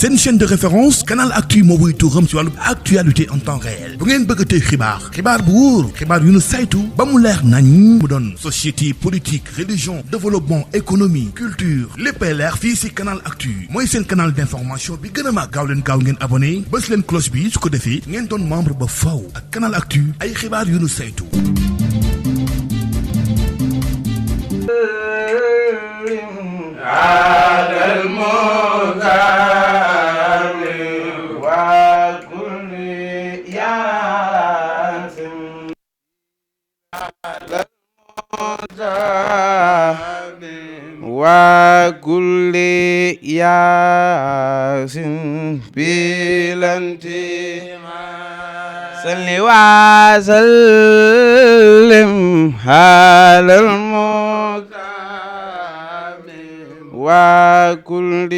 C'est une chaîne de référence Canal Actu moo wuy tuuram ci wàllu actualité en temps réel bu ngeen bëgg tey xibaar bu wóor xibaar yu nu saytu ba mu leer nañ mu doon société politique religion développement économie culture léppay leer fii ci Canal Actu mooy seen canal d'information bi gën a mag gaaw ngeen abonné bës leen cloche bi su ko defee ngeen doon membre ba faw ak Canal Actu ay xibaar yu nu saytu. وكل ياسين بلنتي صل وسلم على المكرم وكل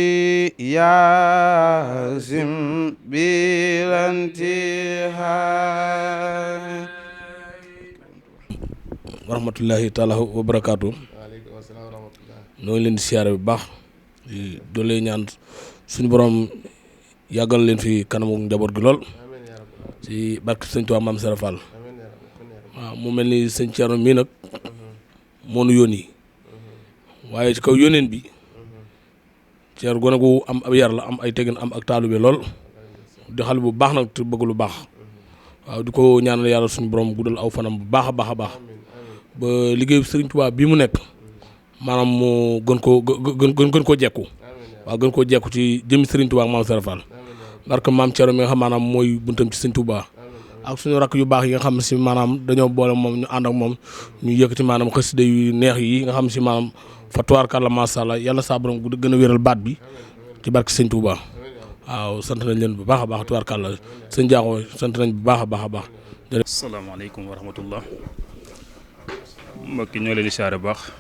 ياسين بلنتي warahmatullahi taala wa barakaatu ñoo ngi leen di siyaare bu baax doo lay ñaan suñu borom yàggal leen fi kanamu njaboot gi lool ci barke sëñ Tuubaa Maam Sara Fall waaw mu mel ni sëñ Thierno mii nag moo nu yónni waaye ci kaw yónneen bi Thierno gone gu am ab yar la am ay teggin am ak taalube lool di xale bu baax nag te bëgg lu baax waaw di ko ñaanal yàlla suñu borom guddal aw fanam bu baax a baax a baax ba liggéeyu Sëriñ Tuubaa bii mu nekk maanaam mu gën koo jekku waaw gën koo jekku ci jëmmi Sëriñ Tuubaa ak Maam Sara Fall barke Maam Thierno mi nga xam maanaam mooy buntam ci Sëriñ Tuubaa ak suñu rakk yu baax yi nga xam ne si maanaam dañoo boole moom ñu ànd ak moom ñu yëkkati maanaam xasida yu neex yi nga xam si maanaam fa tubaarkàlla macha Allah yàlla saa borom gën a wéral baat bi ci barke Sëriñ Tuubaa waaw sant nañ leen bu baax a baax tubaarkàlla sëñ Jaaxo sant nañ bu baax a baax a baax. asalaamaaleykum wa rahmatullah mbokki ñoo leen di siyaare bu baax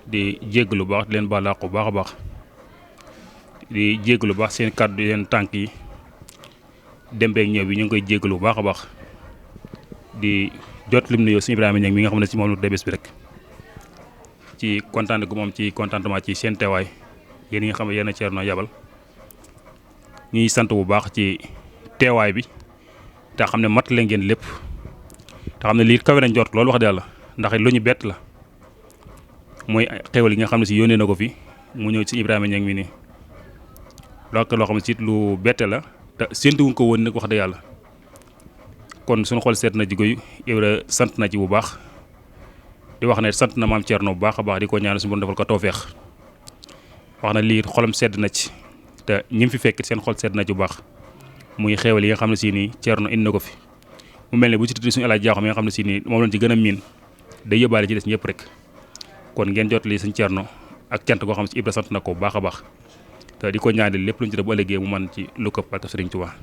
di jéggalu bu baax di leen baal àq bu baax a baax di jéggalu bu baax seen kàddu seen tànk yi dembeek ñëw bi ñu ngi koy jéggalu bu baax a baax di jot lim nuyoo suñu Ibrahima Niang mi nga xam ne si moom la bés bi rek ci kontaan gu moom ci contentement ci seen teewaay yéen ñi nga xam ne yéen a Thierno yabal ñuy sant bu baax ci teewaay bi te xam ne mat leen ngeen lépp te xam ne lii kawe na njort loolu wax dëgg yàlla ndax lu ñu bett la mooy xéwal yi nga xam ne si yónnee na ko fi mu ñëw ci Ibrahima Niang mi nii loo xam ne si lu bette la te séntuwuñ ko woon nag wax dëgg yàlla kon suñu xol seet na jigoy Ibra sant na ci bu baax di wax ne sant na maam Thierno bu baax a baax di ko ñaanal suñu borom defal ko tawfeex wax na lii xolam sedd na ci te ñi fi fekk seen xol sedd na ci bu baax muy xéwal yi nga xam ne si nii Thierno indi na ko fi mu mel ne bu ci tudd suñu El Hadj Diakhoum mi nga xam ne si nii moom lañ ci gën a miin day yóbbaale ci des ñëpp rek kon ngeen jot lii suñu Thierno ak cant goo xam ne si Ibra sant na ko bu baax a baax te di ko ñaanal lépp lu ñu ci def bu ëllëgee mu mën ci lu këpp ak Sëriñ Tuubaa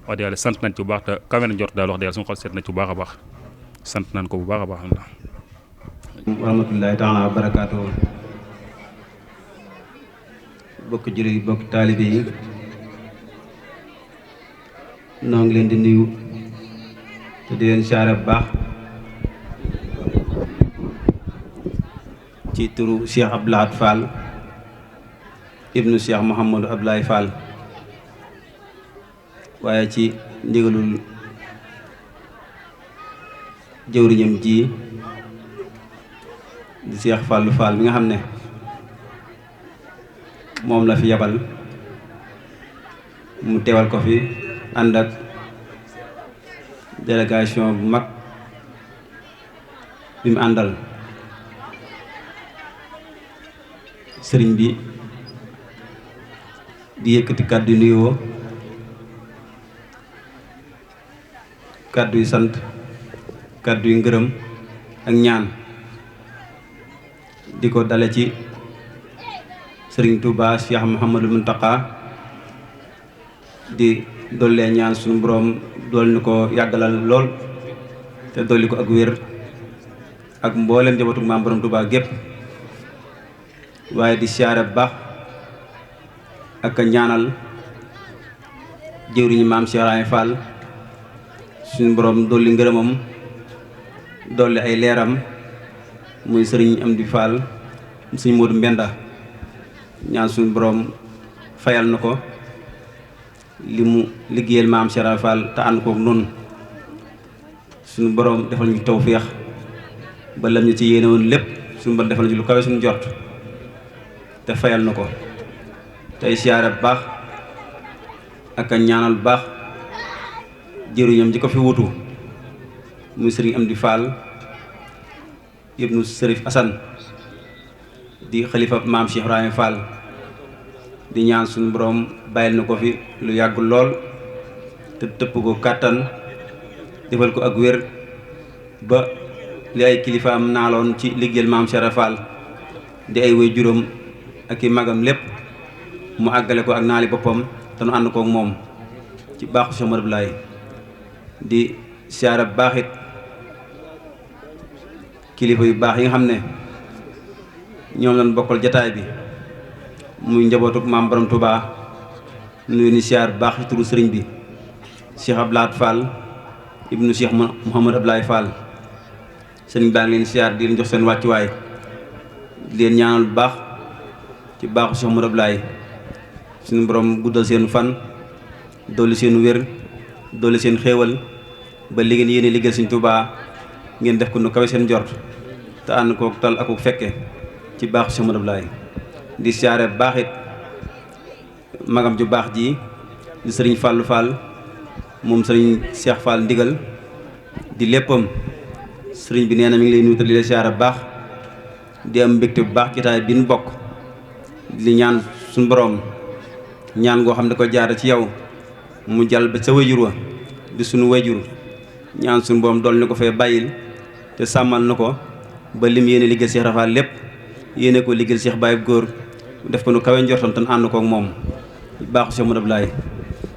wax dëgg yàlla sant nañ ci bu baax te kawe na jot daal wax dëgg yàlla suñu xol seet na ci bu baax a baax sant nañ ko bu baax a baax. wa rahmatullahi taala wa barakaatu bokk jullit yi bokk taalibe yi noo ngi leen di nuyu te di leen siyaare bu baax ci turu Cheikh Abdou Lahad Fall ibnu Cheikh Mouhamadou Abdoulaye Fall waaye ci ndigalul jëwriñam ji di Cheikh Fallou Fall bi nga xam ne moom la fi yabal mu teewal ko fi ànd ak délégation bu mag bi mu àndal sëriñ bi di yëkkati kàddu yu nuyoo kàddu yu sant kàddu yu ngërëm ak ñaan di ko dale ci sëriñ Touba Cheikh Mouhamadou Mountakha di dollee ñaan suñu borom dool ni ko yàggalal lool te dolli ko ak wér ak mboolem njabootu maam borom Touba gépp waaye di siyaare bu baax ak a ñaanal jëwriñu maam Cheikh Ibra Fall suñu borom dolli ngërëmam dolli ay leeram muy sëriñ Amdi Fall sëriñ Modou Mbenda ñaan suñu borom fayal na ko li mu liggéeyal maam Cheikh Ibra Fall te ànd kook noonu suñu borom defal ñu tawféex ba lam ñu ci yéene woon lépp suñu borom defal ñu lu kawe suñu jort te fayal na ko tey siyaare bu baax ak a ñaanal bu baax jëruñam ji ko fi wutu muy sëriñ Amdi Fall ibnu Sërif Asan di xalifa maam Cheikh Ibrahima Fall di ñaan suñu borom bàyyil na ko fi lu yàgg lool te tëpp ko kàttan defal ko ak wér ba li ay kilifaam naaloon ci liggéeyal maam Cheikh Ibrahima Fall di ay way juróom ak i magam lépp mu àggale ko ak naali boppam te nu ànd kook moom ci baaxu Cheikh Modou Abdoulaye di siyaara baaxit kilifa yu baax yi nga xam ne ñoom lañ bokkal jataay bi muy njabootuk maam borom Touba nuyu ni siyaar baax ci turu sëriñ bi Cheikh Abdoulaye Fall ibnu Cheikh Mouhamadou Abdoulaye Fall sëriñ baa ngi leen siyaar di leen jox seen wàccuwaay di leen ñaanal bu baax ci baaxu Cheikh Modou Abdoulaye suñu borom guddal seen fan dolli seen wér dolli seen xéewal ba li ngeen yéene liggéeyal Sëriñ Touba ngeen def ko nu kawe seen jort te ànd kook tal ak fekke ci baaxu Cheikh Modou Abdoulaye di siyaare baaxit magam ju baax ji di sëriñ Fallou Fall moom sëriñ Cheikh Fall ndigal di léppam sëriñ bi nee na mi ngi lay nuyu te di la siyaare baax di am mbégte bu baax jotaay bi nu bokk di ñaan suñu borom ñaan goo xam ne ko jaare ci yow mu jàll ba sa wayjur wa di suñu wayjur ñaan suñu borom dool ni ko fee bàyyil te sàmmal na ko ba lim yéene liggéey Cheikh Ibra Fall lépp yéene ko liggéey Cheikh Baye góor def ko nu kawe njortoon te ànd kook moom baaxu Cheikh Modou Abdoulaye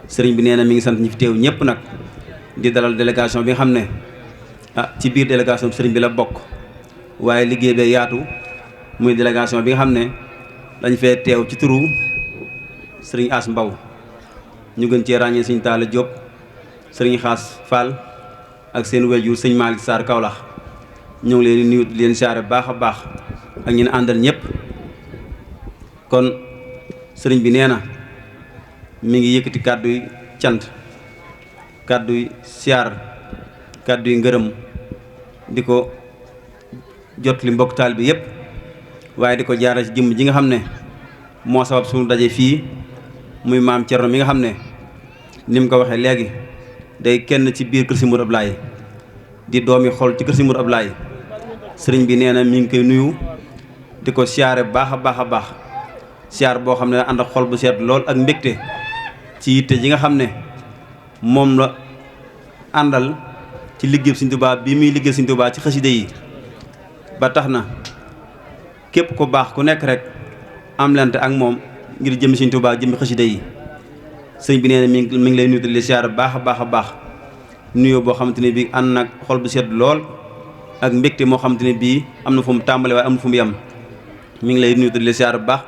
sëriñ bi nee na mi ngi sant ñi fi teew ñëpp nag di dalal délégation bi nga xam ne ci biir délégation sëriñ bi la bokk waaye liggéey bee yaatu muy délégation bi nga xam ne dañ fee teew ci turu sëriñ As Mbaw ñu gën cee ràññee sëriñ Talla Diop sëriñ Xaas Fall ak seen wéjur sëñ Malick Sarr Kaolack ñoo ngi leen di nuyu di leen siyaare baax a baax ak ñi ne àndal ñëpp kon sëriñ bi nee na mi ngi yëkkati kàddu yi cant kàddu yi siyaar kàddu yi ngërëm di ko jot li mbokk taal bi yëpp waaye di ko jaara ci jëmm ji nga xam ne moo sabab suñu daje fii muy maam Thierno mi nga xam ne ni mu ko waxee léegi day kenn ci biir kër Sëriñ Modou Abdoulaye di doomi xol ci kër Sëriñ Modou Abdoulaye sëriñ bi nee na mi ngi koy nuyu di ko siyaare baax a baax a baax siyaar boo xam ne ànd ak xol bu seet lool ak mbégte ci yitte ji nga xam ne moom la àndal ci liggéey Sëriñ Tuubaa bi muy liggéey Sëriñ Tuubaa ci xasida yi ba tax na képp ku baax ku nekk rek am lante ak moom ngir jëmmi Sëriñ Tuubaa jëmmi xasida yi sëñ bi nee na mi ngi lay nuyu di siyaare baax a baax a baax nuyoo boo xamante ne bii ànd nag xol bu sedd lool ak mbégte moo xamante ne bii am na fu mu tàmbale waaye am na fu mu yem mi ngi lay nuyu di siyaare bu baax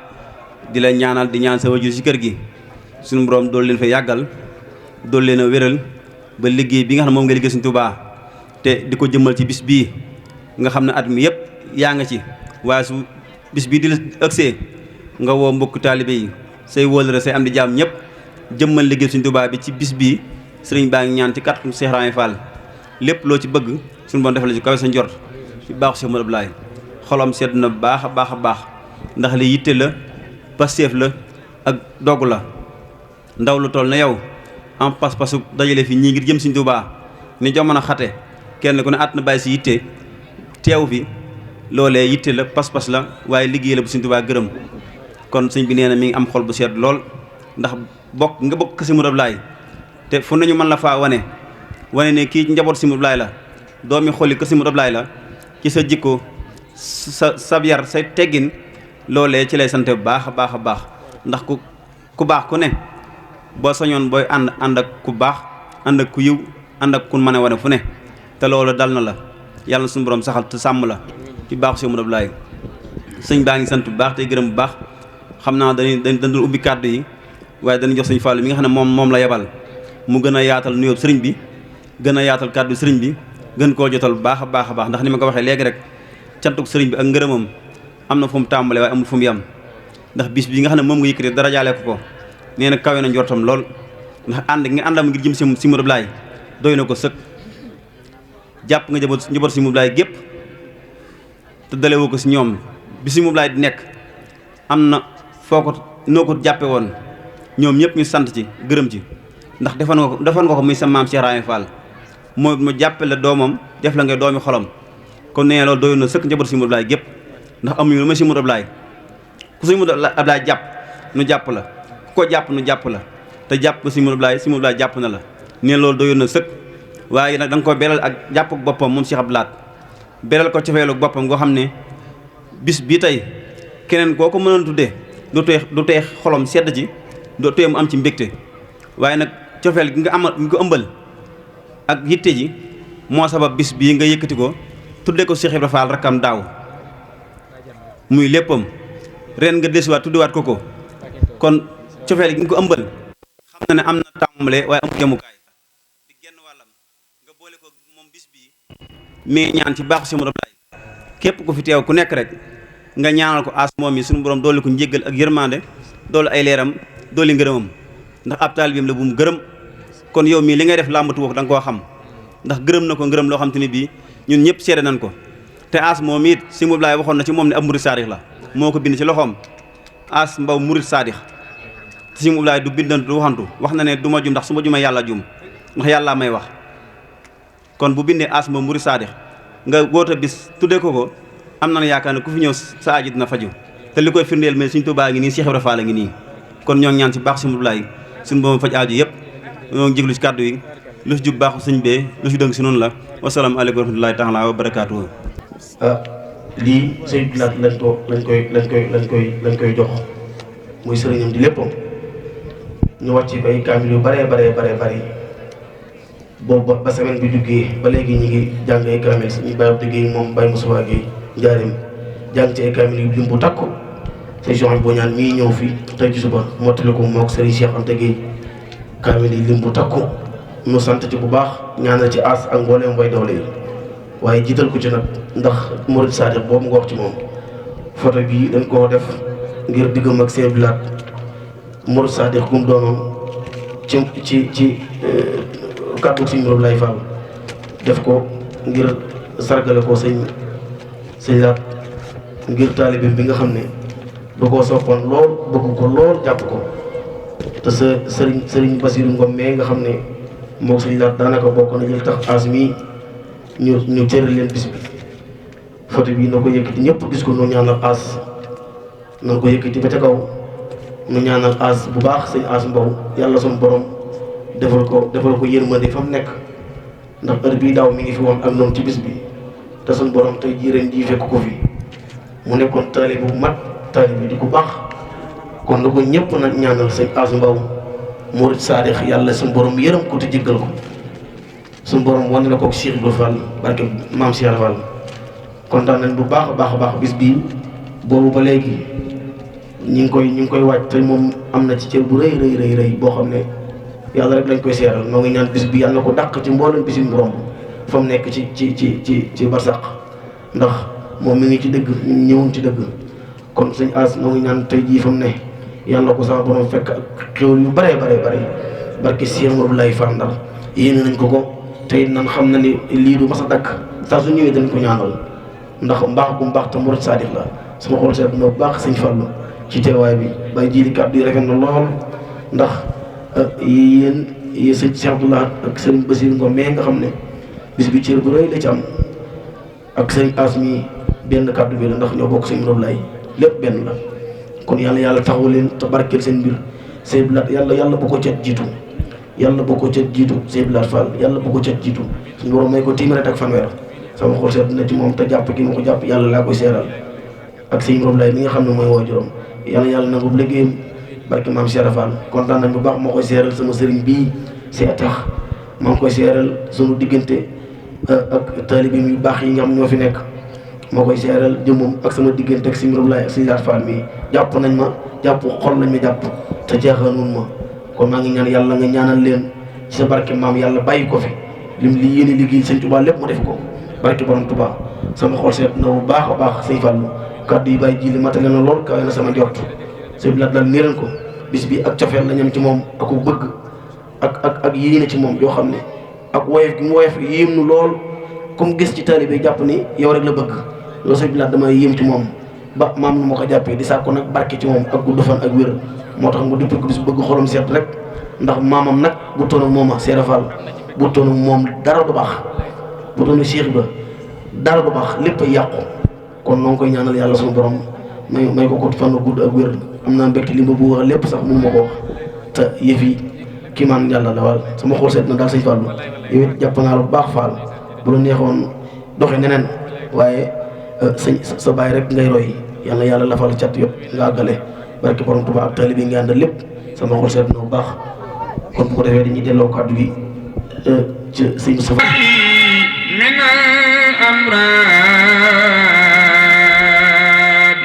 di la ñaanal di ñaan sa wajur ci kër gi suñu borom dool leen fa yàggal dool leen a wéral ba liggéey bi nga xam ne moom nga liggéey Sëriñ Tuubaa te di ko jëmmal ci bis bii nga xam ne at mi yëpp yaa nga ci waaye su bis bii di la ëgsee nga woo mbokk taalibe yi say wóolare say am di jaam ñëpp jëmmal liggéey Sëriñ Tuubaa bi ci bis bii sëriñ baa ngi ñaan ci kàttu Cheikh Ibrahima Fall lépp loo ci bëgg suñu borom defal ci kawe sa njort ci baaxu Cheikh Modou Abdoulaye xolam sedd na baax a baax a baax ndax li yitte la pasteef la ak dogg la ndaw lu toll na yow en pas-pasu dajale fi ñii ngir jëm Sëriñ Tuubaa ni jamono xate kenn ku ne at na bàyyi si yitte teew fi loolee yitte la pas-pas la waaye liggéey la bu Sëriñ Tuubaa gërëm kon sëñ bi nee na mi ngi am xol bu sedd lool ndax bokk nga bokk Sëriñ Modou Abdoulaye te fu nañu mën la faa wane ne kii njaboot Sëriñ Modou Abdoulaye la doomi xolli kër Sëriñ Modou Abdoulaye la ci sa jikko sa yar say teggin loolee ci lay sante bu baax a baax a baax ndax ku baax ku ne boo sañoon booy ànd ak ku baax ànd ak ku yiw ànd ak ku mën a wane fu ne te loolu dal na la yàlla na suñu borom saxal te sàmm la ci baaxu Sëriñ Modou Abdoulaye sëñ baa ngi sant bu baax tey gërëm bu baax xam naa dañu ubbi kàddu yi waaye dañu jox sëñ Fallou mi nga xam ne moom la yebal mu gën a yaatal nuyoo sëriñ bi gën a yaatal kàddu sëriñ bi gën koo jotal bu baax a baax a baax ndax ni ma ko waxee léegi rek cantuk sëriñ bi ak ngërëmam am na fu mu tàmbale waaye amul fu mu yem ndax bis bi nga xam ne moom nga yëkkati dara jaale ko nee na kawe na njortam lool ndax ànd nga àndam ngir jëm si Modou Ablaye doy na ko sëkk jàpp nga njaboot si Modou Ablaye gépp te dalewoo ko si ñoom bi si Modou Ablaye di nekk am na foo ko noo ko jàppe woon ñoom ñëpp ñu sant ci gërëm ci ndax defoon nga ko muy sa maam Cheikh Rahim Fall mooy mu jàppe la doomam def la ngay doomi xolam kon nee loolu doy na sëkk njaboot si Modou Ablaye gépp ndax amuñu lu ma si Modou Ablaye ku si Modou Ablaye jàpp nu jàpp la ku ko jàpp nu jàpp la te jàpp ko si Modou Ablaye jàpp na la nee loolu doyoon na sëkk waaye nag da nga ko beral ak jàpp boppam moom Cheikh Abdou Lahad beral ko cofeelu boppam ngoo xam ne bis bii tey keneen koo ko mënoon tuddee du tee xolom sedd ci du tee mu am ci mbégte waaye nag cofeel gi nga ko ëmbal ak yitte ji moo sabab bis bii nga yëkkati ko tudde ko Cheikh Ibrahima Fall rakkam daaw muy léppam ren nga desiwaat tuddewaat ko kon cofeel gi nga ko ëmbal xam na ne am na tàmbale waaye amul yemukaay di genn wàllam nga boole ko moom bis bii mais ñaan ci baaxu si Modou Ablaye képp ku fi teew ku nekk rek nga ñaanal ko as moom yi suñu borom doole ko njéggal ak yërmande doolu ay leeram dooli ngërëmam ndax ab taalibeem la bu mu gërëm kon yow mii li ngay def làmbatu woo da nga koo xam ndax gërëm na ko ngërëm loo xam te ne bii ñun ñëpp seede nañ ko te as moom it si Modou Ablaye waxoon na ci moom ne ab murid saadix la moo ko bind ci loxoom as mbaw murid saadix te si Modou Ablaye du bindantu du waxantu wax na ne du ma jum ndax su ma jumee yàlla jum ndax yàllaa may wax kon bu bindee as mbaw murid saadix nga wóota bis tuddee ko am na yaakaar ne ku fi ñëw sa aaji dina faju te li koy firndeel mais Sëriñ Tuubaa ngi nii Cheikh Ibrahima Fall ngi nii kon ñoo ngi ñaan ci baax si Modou Ablaye suñu boobu faj aaju yëpp ñoo ngi jéglu ci kàddu yi lu si jub baaxu sëñ bee lu si dëng si noonu la wasalaam aleykum wa rahmatullahi taala wa barakaatuhu. lii sëñ bi lañ koy jox muy sëriñam di léppam ñu wàcc bay kaamil yu bare boobu ba semaine bi duggee ba léegi ñu ngi jàng ay kaamil ñu bàyyi duggee moom Baye Moussa Gueye njaarim jàng ci ay kaamil yu lim bu takku say joxañ boo ñaan mii ñëw fi tey ci suba mottali ko mook sëriñ Cheikh Anta Gueye kaamil yi lim bu takku ñu sant ci bu baax ñaanal ci as ak mbooleem way doole yi waaye jiital ko ci nag ndax Murid Sadiq boobu nga wax ci moom photo bii dañ koo def ngir diggam ak Sëñ Abdou Lahad Murid Sadiq gum doonoon ci kàddu Sëñ Modou Ablaye Fall def ko ngir sargale ko sëñ Lahad ngir taalibeem bi nga xam ne du koo soppoon lool bëgg ko lool jàpp ko te sa sëriñ Basiru Ngom mais nga xam ne moom Sëñ Lahad daanaka bokk na jël tax as mi ñu cëral leen bis bi photo bi na ko yëkkati ñëpp gis ko nu ñaanal as na ko yëkkati ba ca kaw nu ñaanal as bu baax sëñ as Mbow yàlla suñu borom defal ko yërmande fa mu nekk ndax heure bii daaw mi ngi fi woon ak noonu ci bis bi te suñu borom tey jii ren jii fekk ko fi mu nekkoon taalib bu mat taalib bi di ko baax kon na ko ñëpp nag ñaanal sëñ as Mbow Murid Sadiq yàlla suñu borom yërëm ko te jéggal ko suñu borom wane na ko Cheikh Ibrahima Fall barke maam Cheikh Fall kontaan nañ bu baax a baax bis bii boobu ba léegi ñi ngi koy waaj te moom am na ci cër bu rëy boo xam ne yàlla rek lañ koy seeral noo ngi ñaan bis bi yàlla na ko dàq ci mboolem bisi mu romb fa mu nekk ci barsàq ndax moom mi ngi ci dëgg ñun ñëwuñ ci dëgg kon sëñ as noo ngi ñaan tey jii fa mu ne yàlla ko sama borom fekk ak xéwal yu bare barke Cheikh Modou Ablaye Fall Ndar yéene nañ ko tey nan xam na ni lii du mas a dakk saa su ñëwee dañ ko ñaanal ndax mbaax bu mbaax te Murid Sadiq la sama xol seet na bu baax sëñ Fallu ci teewaay bi bay jiili kàddu yi rafet na lool ndax yéen sëñ Cheikh Abdou Lahad ak sëñ Basir Ngom mais nga xam ne bis bi cër bu rëy la ci am ak sëñ as mi benn kàddu bi la ndax ñoo bokk sëñ Modou Ablaye lépp benn la kon yàlla taxawu leen te barkeel seen mbir sëñ Lahad yàlla bu ko cet jiitu yàlla boo ko cet jiitu Sëñ Lahad Fall yàlla boo ko cet jiitu suñu borom may ko téeméer ak fanweer sama xol seet na ci moom te jàpp gi ma ko jàpp yàlla laa koy seeral ak sëñ Modou Ablaye mi nga xam ne mooy waajuram yàlla nangu liggéeyam barke maam Cheikh Fall kontaan nañ bu baax moo koy seeral sama sëriñ bii see tax maa ngi koy seeral sunu diggante ak taalibeem yu baax yi nga xam ñoo fi nekk moo koy seeral jëmmam ak sama diggante ak sëñ Modou Ablaye ak Sëñ Lahad Fall mii jàpp nañ ma jàpp xol nañ ma jàpp te jeexanuun ma kon maa ngi ñaan yàlla nga ñaanal leen ci sa barke maam yàlla bàyyi ko fi li yéene liggéey sëñ Touba lépp mu def ko barke borom Touba sama xol seet na bu baax a baax sëñ Fallu kàddu yi bàyyi ji li matale na lool kawe na sama njort sëñ Lahad dal niiran ko bis bi ak cofeel la ñam ci moom ak ku bëgg ak yéene ci moom yoo xam ne ak woyof gi mu woyof yéem nu lool comme gis ci taalibe jàpp ni yow rek la bëgg loolu sëñ bi laa damay yéem ci moom ba maam nu ma ko jàppee di sàkku nag barke ci moom ak gudd fan ak wér moo tax mu duppee ko bis bëgg xolam seet rek ndax maamam nag bu toon ak moom a Seera Fall bu toon ak moom dara du baax bu toon ak Cheikh ba dara du baax lépp a yàqu kon noo ngi koy ñaanal yàlla suñu borom may ko fan gudd ak wér am naa mbégte li ma bëgg wax lépp sax mënu ma ko wax te yëf yi kii maan yàlla la wal sama xool seet na daal sëñ Fallu yow it jàpp naa la bu baax Fall bu la neexoon doxe neneen waaye sa baay rek ngay roy yàlla yàlla lafal cat yëpp nga àggale barke borom Tuubaa ak taalibe bi nga àndal lépp sama xol seet na bu baax kon bu ko defee dañuy delloo kàddu gi ci sëñ Moustapha min al-amraad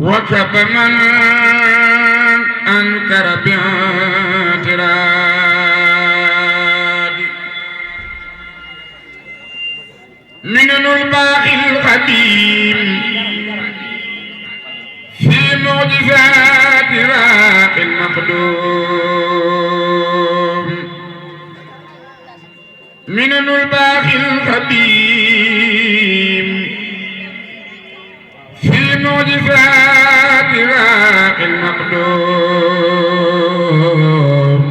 wa kaba man ankara bi'tiraad minanul baaxil xadiim fi mu'jizaati raaqil maqduum minanul baaxil xadiim fi mu'jizaati raaqil maqduum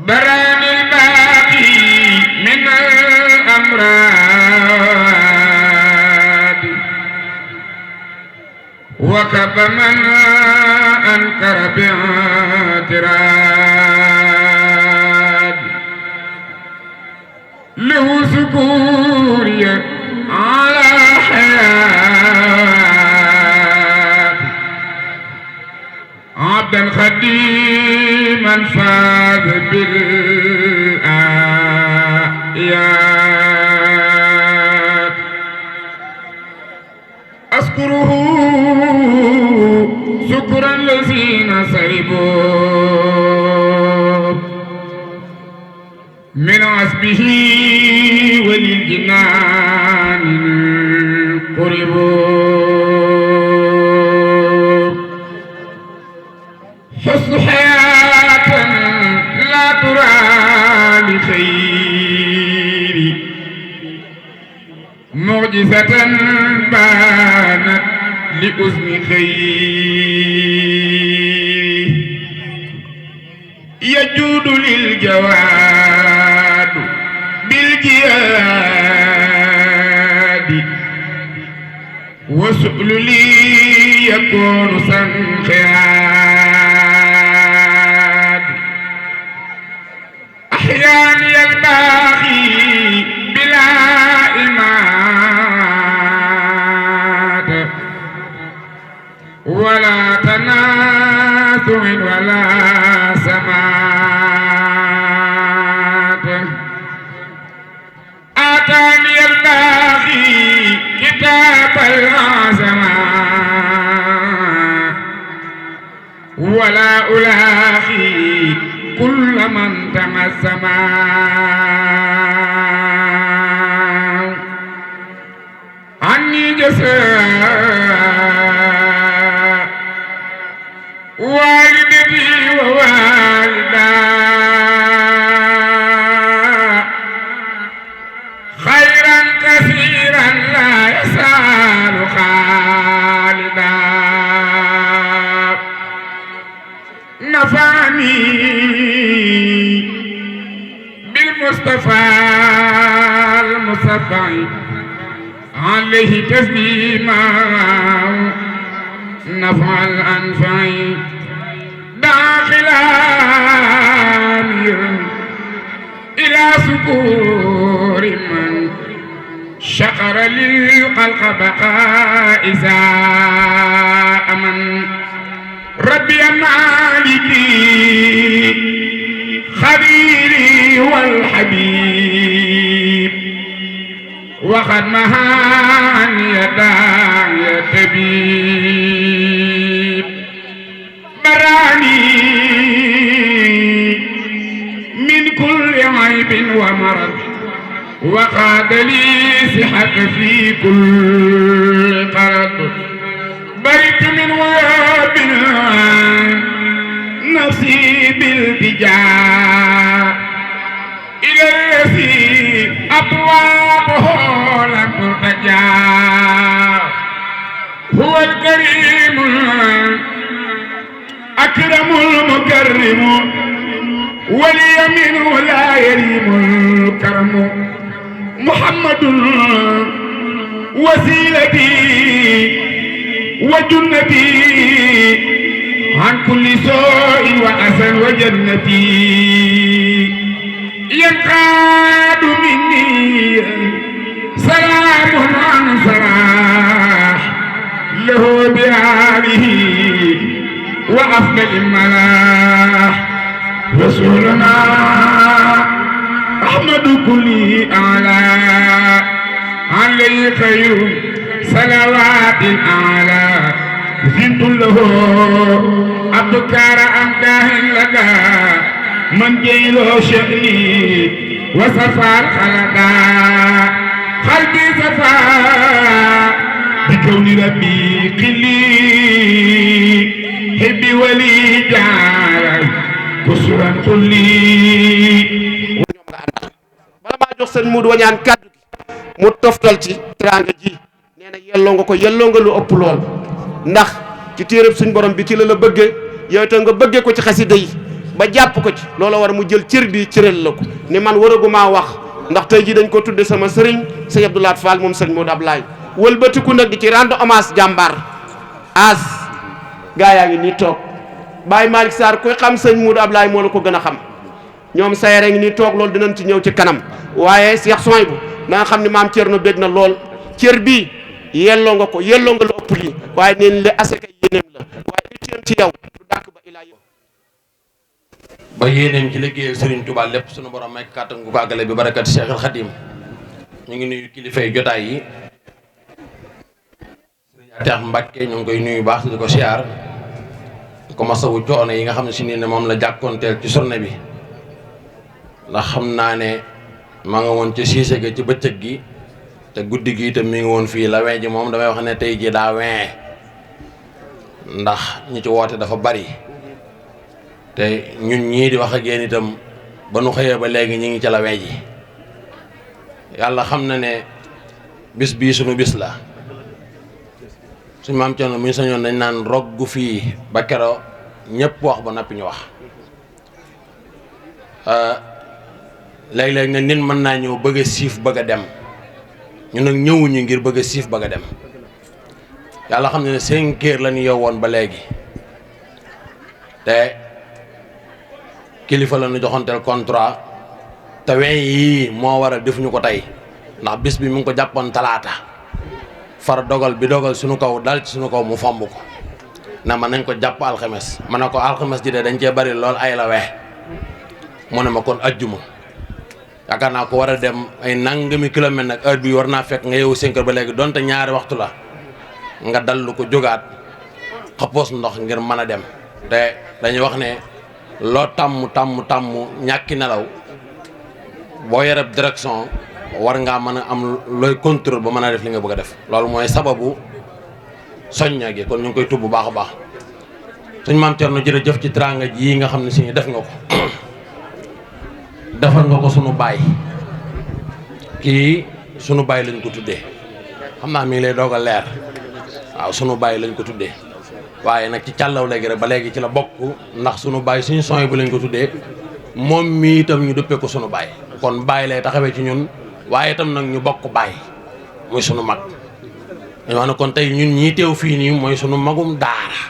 baraanil baaqi minal amraad wa kaba man ankara bi'tiraad lahu sukuuriya ala hayaat abdan xadiman faaz bil aayaat askuruhu sukran lazina sariboo min asbihi walil jinaani quriboo xusnu xayaatan laa turaa li xayri mucjizatan baanat li usni xayri yajuudu lil jawaadu bil jiyaadi wa su'lu li yakuunu sanxiyaad axyaani al baaxi bilaa imaad wala tanaasuh wala samaat aataani al-baaxi kitaabal azamaa wala ulaaxi kulla man tamassamaa anni jazaa والدتي ووالدا خيرا كثيرا لا يزال خالدا نفعني بالمصطفى المصطفى عليه تسليما نفع الأنفع داخلا إلى سكور من شقر للخلق بقاء إزاء من ربي مالكي خليلي والحبيب وقد مهان يداي طبيب براني من كل عيب ومرض وقاد لي صحة في كل قرض بريت من وياب الالتجاء إلى الذي أبوابه لم ترتجى هو الكريم الأكرم المكرم واليمين لا يريم الكرم محمد وسيلتي وجنتي عن كل سوء وأسى وجنتي ينقاد مني سلام عن سراح له بهذه وأفضل الملاح رسولنا أحمد كل أعلى عليه خير صلوات أعلى زنت له أبكار أمداه لدى من جيله شأني وصفى الخلدا قلبي صفى بكون ربي قلي حبي ولي جعل كسرا قلي bala maa jox sëñ Modou Wañaan kàddu gi mu toftal ci teraanga ji nee na yelloo nga ko yelloo nga lu ëpp lool ndax ci téereb suñ borom bi ci la bëggee yow itam nga bëggee ko ci xasida yi ba jàpp ko ci loola war mu jël cër bi cëral la ko ni man waragumaa wax ndax tey ji dañ ko tudde sama sëriñ sëñ Abdou Lahad Fall moom sëñ Modou Ablaye wëlbatiku nag di ci rendre hommage jàmbaar as gaa yaa ngi nii toog Baye Malick Sarr koy xam sëñ Modou Ablaye moo la ko gën a xam ñoom sayere ngi nii toog loolu dinañ ci ñëw ci kanam waaye Cheikh Souhaïbou na nga xam ne maam Thierno bég na lool cër bii yelloo nga ko yelloo nga lu ëpp lii waaye neen la asaka yéeneem la waaye itteem ci yow du dàkk ba ilaa yow ba yéeneem ci liggéeyal Serigne Touba lépp sunu borom may kàttan gu ko àggale bi barakat Cheikh al Khadim ñu ngi nuyu kilifay jotaay yi Serigne Atex Mbacke ñu ngi koy nuyu baax di ko siyaar di ko masawu coono yi nga xam ne si nii ne moom la jàkkoonteel ci journée bi ndax xam naa ne maa nga woon ca siise ga ci bëccëg gi te guddi gi itam mi ngi woon fii la wee ji moom damay wax ne tey ji daa wee ndax ñi ci woote dafa bari te ñun ñii di wax ak yéen itam ba nu xëyee ba léegi ñi ngi ca la wee ji yàlla xam na ne bis bii sunu bis la suñ maam Thierno mu ñu sañoon dañ naan roggu fii ba kero ñëpp wax ba noppi ñu wax léeg-léeg nag nit mën naa ñëw bëgg a siif bëgg a dem ñu nag ñëwuñu ngir bëgg a siif bëgg a dem yàlla xam ne 5 heures la ñu yow woon ba léegi te kilifa la ñu joxanteel contrat te weñ yii moo war a defuñu ko tey ndax bis bi mu ngi ko jàppoon talaata far dogal bi dogal suñu kaw dal ci suñu kaw mu fomb ko na ma nañ ko jàpp alxames ma ne ko alxames ji de dañ cee bari lool ay la wee mu ne ma kon ajjuma yaakaar naa ko war a dem ay nangami kilomètre nag heure bi war naa fekk nga yeewu 5 heures ba léegi donte ñaari waxtu la nga dallu ko jógaat xapoos ndox ngir mën a dem te dañuy wax ne loo tàmm ñàkki nelaw boo yoreb direction war ngaa mën a am looy contrôle ba mën a def li nga bëgg a def loolu mooy sababu soñña gi kon ñu ngi koy tubb bu baax a baax suñ maam Thierno jërëjëf ci teraanga ji nga xam ne si def nga ko defal nga ko sunu baay kii sunu baay lañ ko tuddee xam naa mi ngi lay doog a leer waaw sunu baay lañ ko tuddee waaye nag ci càllaw léegi rek ba léegi ci la bokk ndax sunu baay suñu sooy bu lañ ko tuddee moom mi itam ñu duppee ko sunu baay kon baay lay taxawee ci ñun waaye itam nag ñu bokk baay muy sunu mag dañu wax ne kon tey ñun ñii teew fii nii mooy sunu magum daara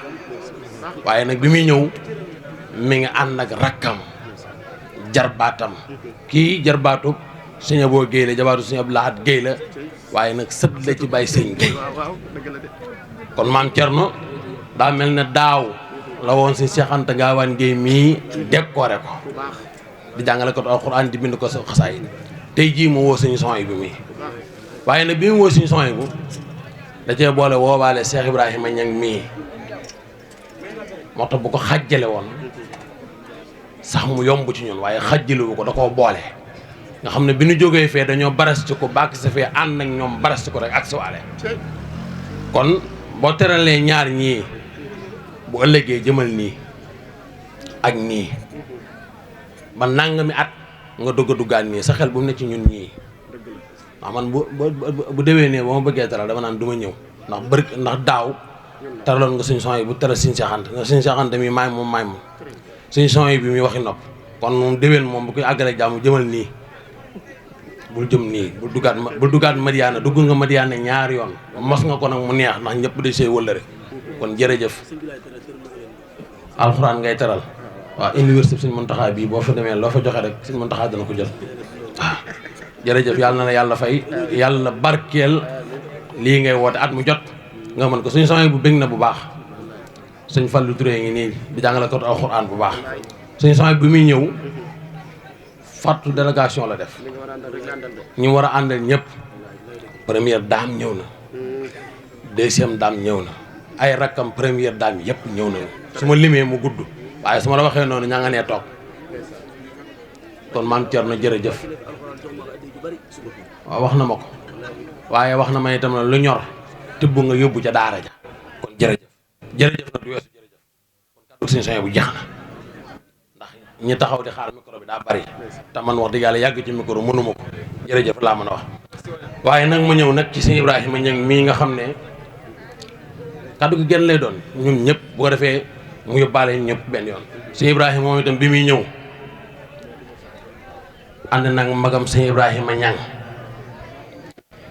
waaye nag bi muy ñëw mi ngi ànd ak rakkam jarbaatam kii jarbaatu sëñ Abo Guèye la jabaatu sëñ Abdou Lahad Guèye la waaye nag sët la ci bàyyi sëñ Guèye kon maam Thierno daa mel ne daaw la woon si Cheikh Anta Gaawaan Guèye mii décoré ko di jàngale ko alxuraan di bind ko sa xasaay tey jii mu woo suñu son yi bi muy waaye nag bi mu woo suñu son yi bu da cee boole woobaale Cheikh Ibrahima Niang mii moo tax bu ko xàjjale woon sax mu yomb ci ñun waaye xàjjalewu ko da koo boole nga xam ne bi ñu jógee fee dañoo barasti ko bàkk sa fee ànd ak ñoom barasti ko rek ak si waale kon boo teralee ñaar ñii bu ëllëgee jëmal nii ak nii ba nangami at nga dugg a duggaan nii sa xel bu mu ne ci ñun ñii waaw man bu déwénee ba ma bëggee teral dama naan du ma ñëw ndax daaw teraloon nga suñu son yi bu teral suñu seexante nga suñu seexante mi maay moom suñu son yi bi muy waxi nopp kon moom déwén moom bu koy àggalee jàmm jëmal nii bul jëm nii bul duggaat Madiana dugg nga Madiana ñaari yoon mos nga ko nag mu neex ndax ñëpp day see wëllëre kon jërëjëf alxuraan ngay teral waaw université Sëñ Muntaxa bii boo fa demee loo fa joxe rek Sëñ Muntaxa dana ko jël waaw jërëjëf yàlla na la yàlla fay yàlla barkeel lii ngay woote at mu jot nga mën ko suñu son bu bëgg na bu baax sëñ Fallou Touré ngi nii di jàngale ko alxuraan bu baax suñu son bi muy ñëw fàttu délégation la def ñu war a àndal ñëpp première dame ñëw na deuxième dame ñëw na ay rakkam première dame yëpp ñëw nañu su ma limee mu gudd waaye su ma la waxee noonu ñaa nga nee toog kon maam Thierno jërëjëf waaw wax na ma ko waaye wax na ma itam na lu ñor tibb nga yóbbu ca daara ja kon jërëjëf na du weesu jërëjëf kon kàddu suñu soñ bu jeex na ndax ñi taxaw di xaar micro bi daa bari te man wax dëgg yàlla yàgg ci micro mënuma ko jërëjëf laa mën a wax waaye nag ma ñëw nag ci sëñ Ibrahima Ñaŋ mii nga xam ne kàddu gi genn lay doon ñun ñëpp bu ko defee mu yóbbaale ñëpp benn yoon sëñ Ibrahima moom itam bi muy ñëw ànd nag magam sëñ Ibrahima Ñaŋ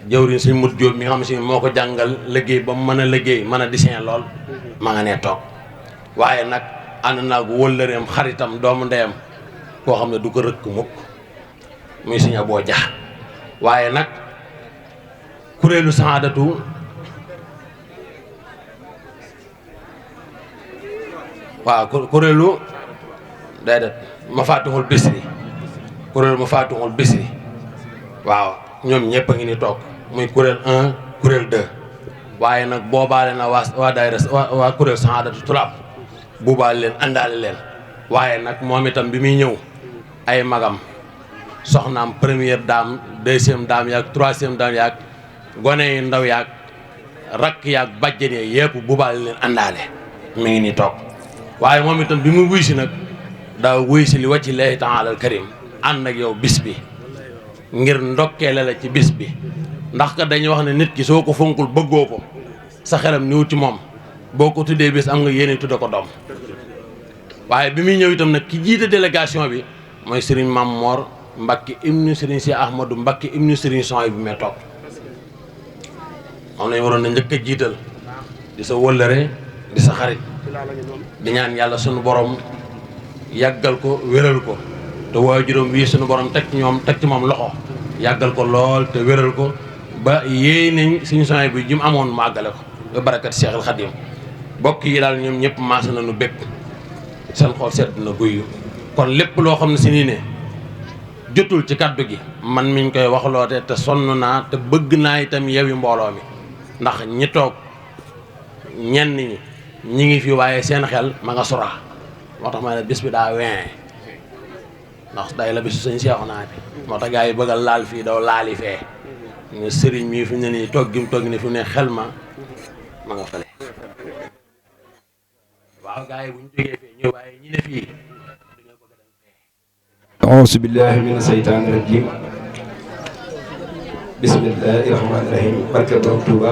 jëwriñ sëñ Mut Jóob mi nga xam si moo ko jàngal liggéey ba mu mën a liggéey mën a dessin lool ma nga nee toog waaye nag ànd naa ko wëllëreem xaritam doomu ndeyam koo xam ne du ko rëkk mukk muy sëñ Aboo Ja waaye nag kuréelu saadatu waaw kuréelu déedéet Mafatihul Bichri kuréelu Mafatihul Bichri waaw ñoom ñëpp a ngi ni toog muy kuréel 1 kuréel 2 waaye nag boobaale na waa daayira waa kuréel saadatu tulaab buubaale leen àndaale leen waaye nag moom itam bi muy ñëw ay magam soxnaam première dame deuxième dame yaag troisième dame yaag gone yi ndaw yaag rakk yaag bàjjen yi yëpp buubaale leen àndaale mi ngi ni toog waaye moom itam bi mu wuy si nag daa wuy si li wàcci laahi taala al karim ànd ak yow bis bi ngir ndokkeele la ci bis bi ndax ka dañuy wax ne nit ki soo ko fonkul bëggoo ko sa xelam niw ci moom boo ko tuddee bis am nga yéene tudde ko doom waaye bi muy ñëw itam nag ki jiite délégation bi mooy Serigne Mame Mor Mbacké ibnu Serigne Cheikh Ahmadou Mbacké ibnu Serigne Son bi mee toog moom lañ waroon na njëkk a jiital di sa wëllëre di sa xarit di ñaan yàlla sunu borom yàggal ko wéral ko te waajuram wii sunu borom teg ci moom loxo yàggal ko lool te wéral ko ba yéey nañ suñu son bi ji mu amoon mu àggale ko ba barakat Cheikh al Khadim bokk yi daal ñoom ñëpp maas nañu bépp seen xool sedd na guyu kon lépp loo xam ne si nii ne jotul ci kaddu gi man miñ koy waxloote te sonn naa te bëgg naa itam yewi mbooloo mi ndax ñi toog ñenn ñi ngi fi waaye seen xel ma nga sura moo tax ma ne bis bi daa ween ndax day la bisu sëñ Seexu naa bi moo tax gaa yi bëggal laal fii daw laali fee nga sëriñ mii fi mu ne nii toog gi mu toog ni fi mu ne xel ma nga fële waaw gaa yi bu ñu jógee fee ñëw waaye ñi ne fii dañoo bëgg dem fee auzu billahi mina seytaani rajim bismillahi rahmaani rahim barke borom Tuuba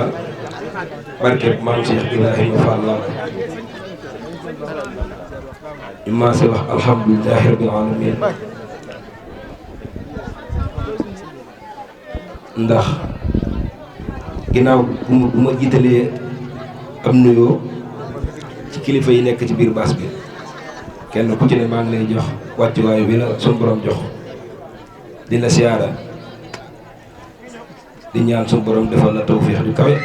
barke maam Cheikh Ibrahima Fall ñu maa si wax alhamdulilahi rabbil alamin ndax ginnaaw bu ma jiitalee am nuyoo ci kilifa yi nekk ci biir baas bi kenn ku ci ne maa ngi lay jox wàccuwaay bi la suñu borom jox di la siyaara di ñaan suñu borom defal la tawfiix du kawe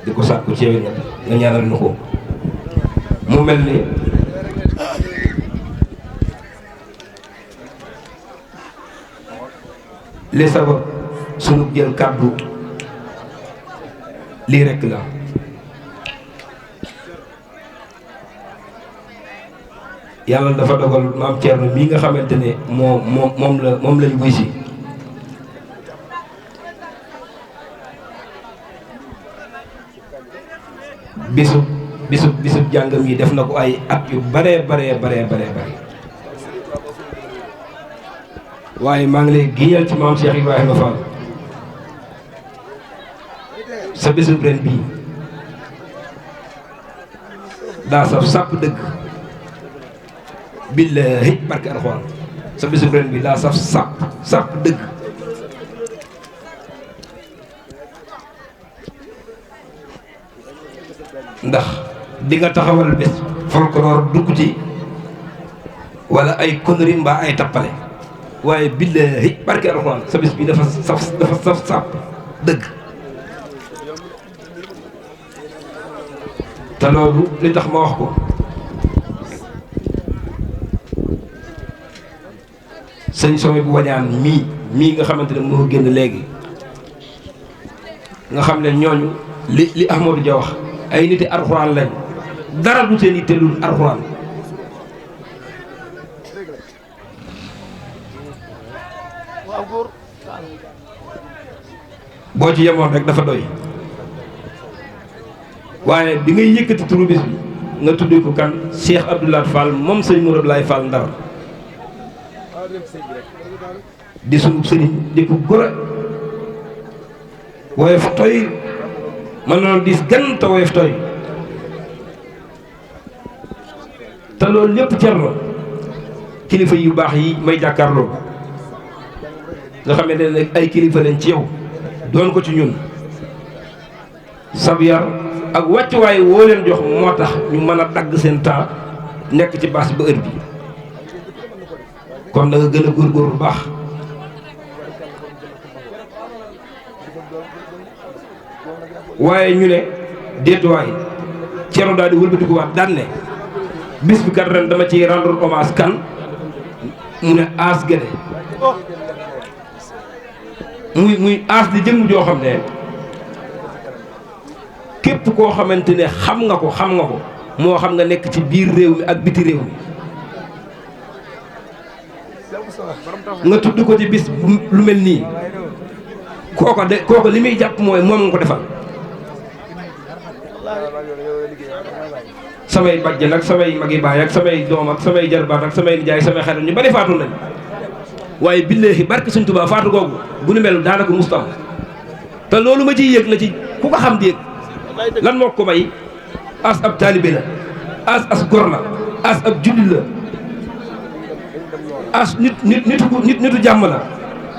di ko sàkku ci yow nga ñaanal nu ko mu mel ni li sabab sunu jël kàddu lii rekk la yàlla dafa dogal maam Thierno mii nga xamante ne moom lañ wuy si bisub jàngam yi def na ko ay at yu bare waaye maa ngi lay giñal ci maam Cheikh Ibrahima Fall sa bésub ren bii daa saf sàpp dëgg billaahi barke alxuraan sa bésub ren bii daa saf sàpp dëgg ndax di nga taxawal bés folklore dugg ci wala ay conneries mbaa ay tappale waaye billaahi barke alxuraan sa bés bi dafa saf sàpp dëgg te loolu li tax ma wax ko sëñ Soy bu wañaan mii nga xamante ne moo génn léegi nga xam ne ñooñu li Ahmadou Dia wax ay niti alxuraan lañ dara du seen yitte lu alxuraan boo ci yemoon rek dafa doy waaye bi ngay yëkkati turu bis bi nga tuddee ko kan Cheikh Abdoulaye Fall moom sëñ Mourad Laye Fall Ndar di sunu sëriñ di ko gore woyof toy man noonu dis gan te woyof toy te loolu lépp Cerno kilifa yu baax yi may jàkkaarloo nga xam ne ay kilifa lañ ci yow doon ko ci ñun sab yar ak wàccuwaay woo leen jox moo tax ñu mën a dagg seen temps nekk ci bâche ba heure bi kon da nga gën a góorgóorlu baax waaye ñu ne déetuwaay Cerno daal di wëlbatiku waat daan ne bis bi kat ren dama ciy rendre hommage kan mu ne As Guédé muy As di jëmm joo xam ne képp koo xamante ne xam nga ko moo xam nga nekk ci biir réew mi ak biti réew mi nga tudd ko ci bis lu mel nii kooko li muy jàpp mooy moom nga ko defal samay bàjjen ak samay magi baay ak samay doom ak samay jarbaat ak samay nijaay samay xarit ñu bari faatu nañ waaye billaahi barke Sëñ Tuubaa faatu googu bu nu mel daanaka mustam te loolu ma ciy yëg na ci ku ko xam di yëg lan moo ko may As ab taalibe la as gor la as ab jullit la as nitu jàmm la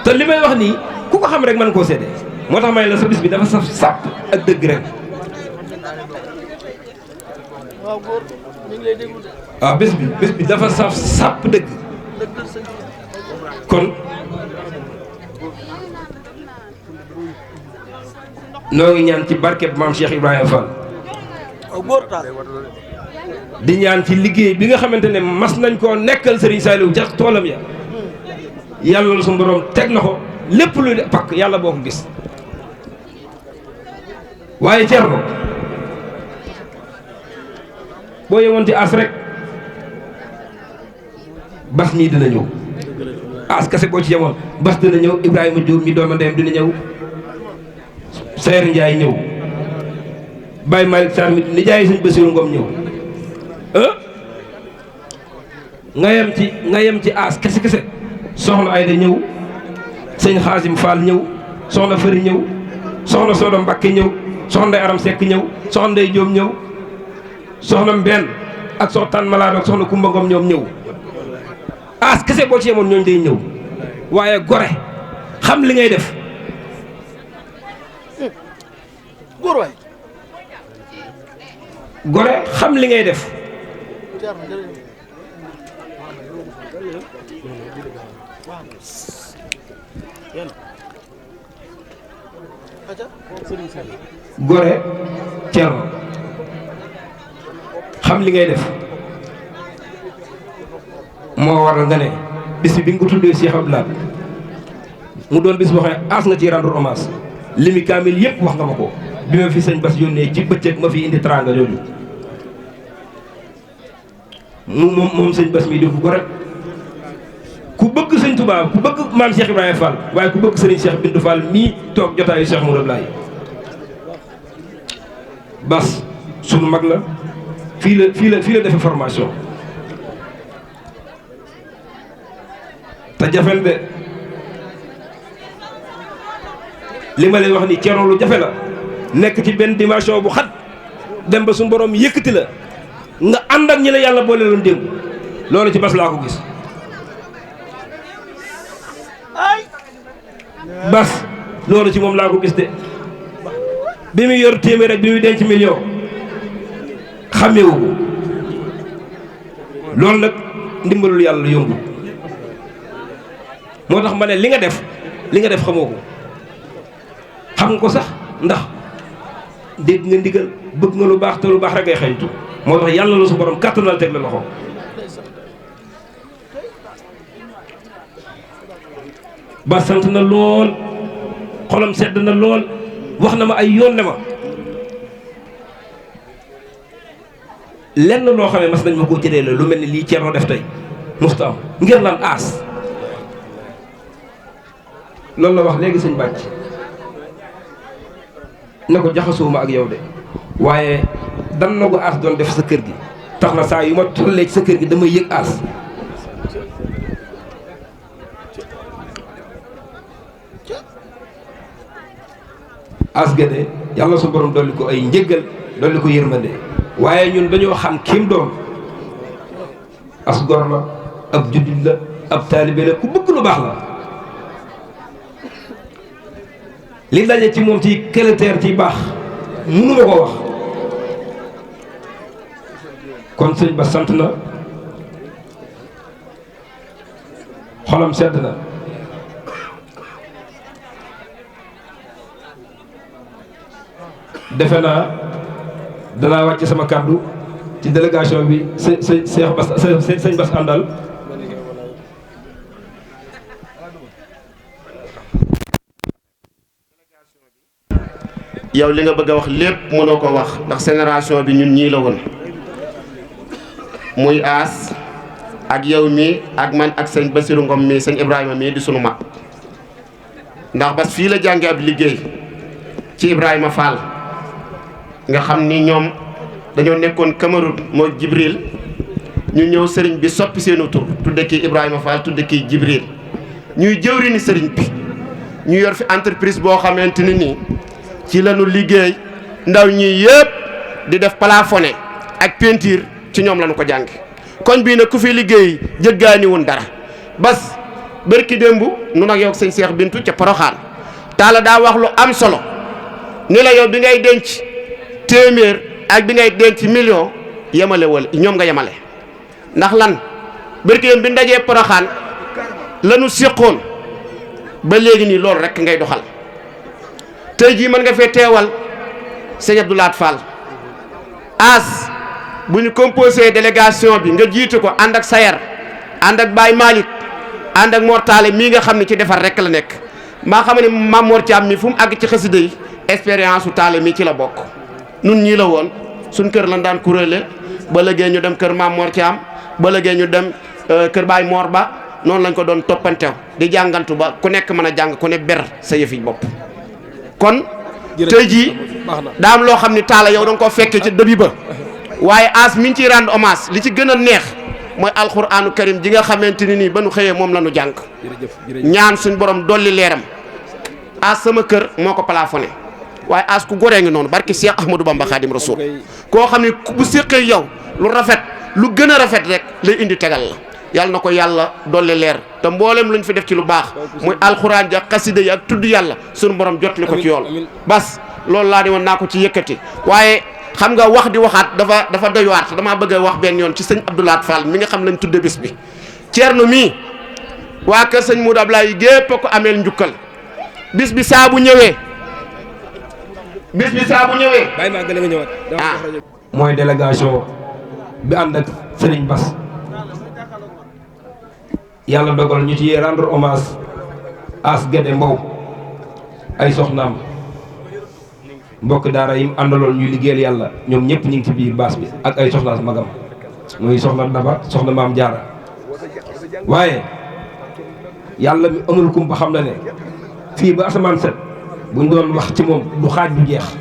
te li may wax nii ku ko xam rek man koo seede moo tax may la sa bis bi dafa saf sàpp ak dëgg rek waaw bés bi dafa saf sàpp dëgg kon noo ngi ñaan ci barkeb maam Cheikh Ibrahima Fall di ñaan ci liggéey bi nga xamante ne mas nañ koo nekkal Serigne Saliou ca toolam ya yàlla la suñu borom teg na ko lépp luy de pakk yàlla boo ko gis waaye Cerno boo yemoon ci As rek bas mii dina ñëw As kase boo ci yemoon bas dina ñëw Ibrahima Diop mi dooma ndeyam dina ñëw Seer Ndiaye ñëw Baye Malick Sarr mi ni jaay Sëñ Basiru Ngom ñëw nga yem ci As kese soxna Ayda ñëw sëñ Xaasim Fall ñëw soxna Fëri ñëw soxna Sodo Mbakke ñëw soxna Ndey Aram Seck ñëw soxna Ndey Jóob ñëw soxna Mbenn ak soxna Malaado ak soxna Kumba Ngom ñoom ñëw As kese boo ci yemoon ñooñu day ñëw waaye gore xam li ngay def gore xam li ngay def gore Cerno xam li ngay def moo waral nga ne bis bi nga ko tuddee Cheikh Abdoulaye mu doon bis boo xam ne As nga ci rendre hommage limi kaamil yëpp wax nga ma ko bi ma fi sëñ Bass yónnee ci bëccëg ma fi indi teraanga jooju moom sëñ Bass mi def ko rek ku bëgg sëñ Touba ku bëgg maam Cheikh Ibrahima Fall waaye ku bëgg sëriñ Cheikh Bintou Fall mii toog jotaayu Cheikh Mourad Laye Bass sunu mag la fii la defe formation te jafen de li ma leen wax ni Thierno lu jafe la nekk ci benn dimension bu xat dem ba suñu borom yëkkati la nga ànd ak ñi la yàlla boole loon démb loolu ci bas laa ko gis. bas loolu ci moom laa ko gis de bi muy yor téeméer rek bi muy denc million xàmmeewu ko loolu nag ndimbalul yàlla yomb moo tax ma ne li nga def xamoo ko xam nga ko sax ndax dégg nga ndigal bëgg nga lu baax te lu baax rek ngay xañtu moo tax yàlla la su borom kàttanal teg la loxo. ba sant na lool xolam sedd na lool wax na ma ay yoon ne ma lenn loo xam ne mas nañ ma koo jëlee la lu mel ni lii Thierno def tey musta am ngir lan aas loolu la wax léegi sëñ bàcc ne ko jaxasuwuma ak yow de waaye dan na ko aas doon def sa kër gi tax na saa yu ma tollee ci sa kër gi damay yëg aas Guédé yàlla su borom dolli ko ay njëggal dolli ko yërmande waaye ñun dañoo xam kiim doon as gor la ab juddit la ab taalibe la ku bëgg lu baax la li daje ci moom ci caractère ci baax mënuma ko wax kon sëñ ba sant na xolam sedd na defe naa danaa wàcc sama kàddu ci délégation bi sëñ Bass àndal yow li nga bëgg a wax lépp mënoo ko wax ndax génération bi ñun ñii la woon muy aas ak yow mii ak man ak sëñ Bassirou Ngom mii sëñ Ibrahima mii di sunu mag ndax Bass fii la jànge ab liggéey ci Ibrahima Fall nga xam ni ñoom dañoo nekkoon Cameroun moo Jibril ñu ñëw sëriñ bi soppi seenu tur tudde kii Ibrahima Fall tudde kii Jibril ñuy jëwriñu sëriñ bi ñu yor fi entreprise boo xamante ni nii ci lañu liggéey ndaw ñi yëpp di def plafonné ak peinture ci ñoom lañu ko jànge koñ bii nag ku fi liggéey jëggaani woon dara Bass bërki démb nu nag yow ak sëñ Cheikh Bintu ca Poroxaan taala daa wax lu am solo ni la yow bi ngay denc téeméer ak bi ngay denc million yemale wala ñoom nga yemale ndax lan bërki démb bi ndajee Poroxaan lanu séqoon ba léegi nii loolu rek ngay doxal tey jii mën nga fee teewal sëñ Abdou Lahad Fall as bu ñu composé délégation bi nga jiite ko ànd ak Sayer ànd ak Baye Malick ànd ak Mortale mii nga xam ne ci defar rek la nekk maa xam ne Mame Mor Thiam mi fu mu àgg ci xasida yi expérience su taale mii ci la bokk nun ñii la woon suñ kër lan daan kuréele ba léegi ñu dem kër Mame Mor Thiam ba léegi ñu dem kër Baye Mor Ba noonu lañ ko doon toppanteew di jàngantu ba ku nekk mën a jàng ku ne ber sa yëfi bopp kon tey jii daa am loo xam ni taala yow da nga koo fekkee ci début ba waaye as mi ngi ciy rendre hommage li ci gën a neex mooy alxuraanu karim ji nga xamante ni nii ba nu xëyee moom la nu jàng ñaan suñ borom dolli leeram as sama kër moo ko plafonné waaye as ku goree ngi noonu barki Cheikh Ahmadou Bamba Khadim Rasoul koo xam ne bu séqee yow lu rafet lu gën a rafet rek lay indi tegal la yàlla na ko yàlla dolli leer te mboolem luñ fi def ci lu baax muy alxuraan ji ak xasida yi ak tudd yàlla suñu borom jotli ko ci yool Bass loolu laa di woon naa ko ci yëkkati waaye xam nga wax di waxaat dafa doy waar te damaa bëgg a wax benn yoon ci sëñ Abdou Lahad Fall mi nga xam lañ tudde bis bi Thierno mii waa kër sëñ Moudou Ablaye gépp ko ameel njukkal bis bi saa bu ñëwee bàyyi maa gën a ñëwaat mooy délégation bi ànd ak Serigne Bass yàlla dogal ñu ci rendre hommage As Guédé Mbow ay soxnaam mbokk daara yi mu àndaloon ñuy liggéeyal yàlla ñoom ñëpp ñu ngi ci biir baas bi ak ay soxnaas magam muy soxna Daba soxna Maam Jaara waaye yàlla mi amul kumpa xam na ne fii ba asamaan set buñ doon wax ci moom du xaaj bu jeex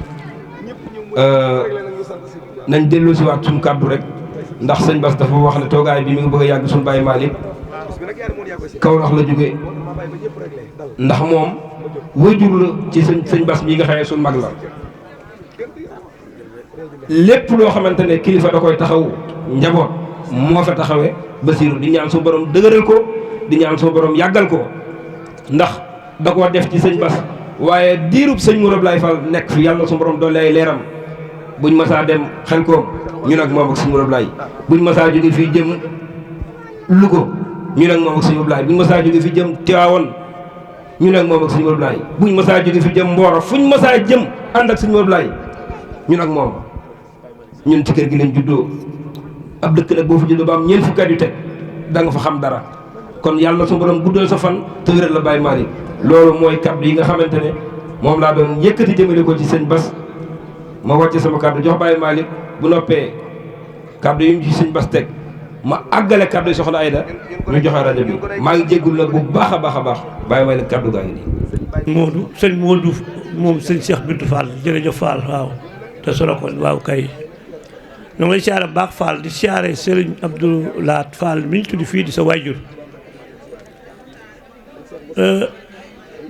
nañ dellu si waat suñu kàddu rek ndax sëñ Bass dafa wax ne toogaay bi mi ngi bëgg a yàgg suñu Baye Malick Kawlax la jóge ndax moom wajur la ci sëñ Bass mii nga xamee suñ mag la lépp loo xamante ne kilifa da koy taxaw njaboot moo fa taxawee Basiiru di ñaan su borom dëgëral ko di ñaan su borom yàggal ko ndax da koo def ci sëñ Bass waaye diirub sëñ Mourou Ablaye Fall nekk fi yàlla su borom doole ay leeram buñ masaa dem xel koom ñu nag moom ak sëñ Mourou Ablaye buñ masaa jóge fii jëm Louga ñu nag moom ak sëñ Ablaye buñ masaa jóge fi jëm Tivaouane ñu nag moom ak sëñ Ablaye buñ masaa jóge fi jëm Mboro fuñ masaa jëm ànd ak sëñ Ablaye ñu nag moom ñun ci kër gi lañ juddoo ab dëkk nag boo fa juddoo ba am ñeent fukki at yu teg da nga fa xam dara kon yàlla su borom guddal sa fan te wéral la Baye Malick loolu mooy kàddu yi nga xamante ne moom laa doon yëkkati jëmale ko ci sëñ Bass ma wàcce sama kàddu jox Baye Malick bu noppee kàddu yi mu ci sëñ Bass teg ma àggale kàddu yi soxna Aïda ñu joxe rajo bi maa ngi jéggul nag bu baax a baax a baax Baye Malick kàddu gaa ngi nii. Modou moom sëñ Cheikh Bintou Fall jërëjëf Fall waaw te solo ko waaw kay ñoo ngi lay siyaare baax Fall di siyaare Serigne Abdou Lahat Fall mi ñu tuddi fii di sa waajur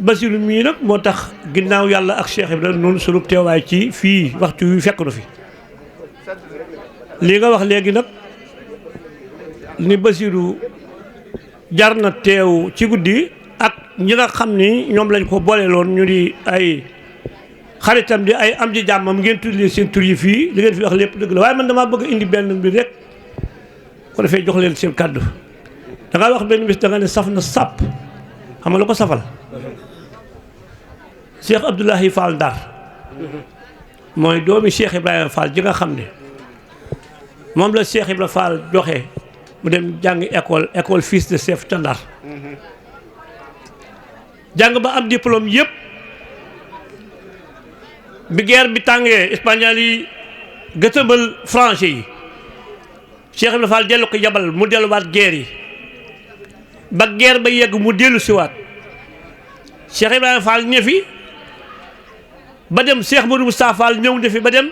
Basiru mii nag moo tax ginnaaw yàlla ak Cheikh Ibrahima noonu sunu teewaay ci fii waxtu wi fekk na fi lii nga wax léegi nag ni Basiru jar na teew ci guddi ak ñi nga xam ni ñoom lañ ko booleeloon ñu di ay xaritam di ay am di jàmmam ngeen tuddee seen tur yi fii li ngeen fi wax lépp dëgg la waaye man damaa bëgg indi benn bi rek ko defee jox leen seen kàddu da nga wax benn bis da nga ne saf na sàpp xam nga la ko safal Cheikh Abdoulahi Fall Ndar mooy doomi Cheikh Ibrahima Fall ji nga xam ne moom la Cheikh Ibrahima Fall joxe mu dem jàng école fils de chef ca Ndar jàng ba am diplôme yëpp bi guerre bi tàngee espagnol yi gëtëmal français yi Cheikh Ibrahima Fall dellu ko yabal mu delluwaat guerre yi ba guerre ba yegg mu dellu siwaat Cheikh Ibrahima Fall ñëw fi ba dem Cheikh Modou Moustapha Fall ñëw ne fi ba dem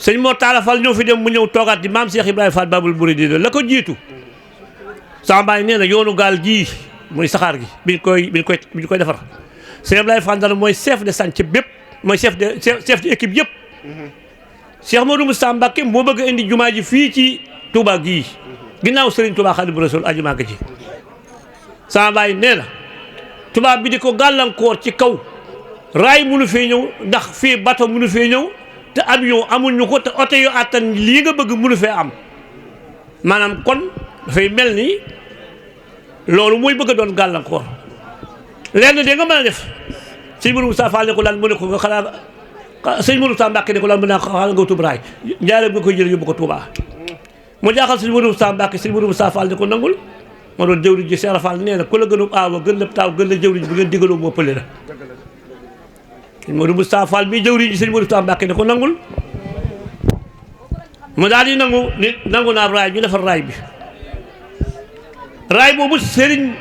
sëñ Mor Talla Fall ñëw fi dem mu ñëw toogaat di maam Cheikh Ibrahima Fall Babul Mouridina la ko jiitu sama baay nee na yoonu gaal gii muy saxaar gi biñ koy defar Cheikh Ibrahima Fall Ndar mooy chef de chantier bépp mooy chef de équipe yëpp Cheikh Modou Moustapha Mbacké moo bëgg a indi jumaa ji fii ci Touba gii ginnaaw Serigne Touba Xaadimu Rasuul aji màgg ji sama baay nee na tubaab bi di ko gàllankoor ci kaw raay mënu fee ñëw ndax fii bateau mënu fee ñëw te avion amuñu ko te oto yu àttan lii nga bëgg mënu fee am maanaam kon dafay mel ni loolu mooy bëgg a doon gàllankoor lenn de nga mën a def sëñ Mourou Moustapha Fall ne ko lan mu ne ko nga xanaa sëñ Mourou Moustapha Mbacké ne ko lan mu ne xanaa nga tub raay njaareem nga koy jël yóbbu ko Touba mu jaaxal sëñ Mourou Moustapha Mbacké sëñ Mourou Moustapha Fall ne ko nangul moo doon jëwriñ ji Cheikh Fall nee na ku la gënu aawa gën la taaw gën la jëwriñ bu ngeen digaloo moo pële la sëñ Modou Moustapha Fall mii jëwriñ ji sëñ Modou Moustapha Mbacké ne ko nangul mu daal di nangu naa raay ñu defar raay bi raay boobu Serigne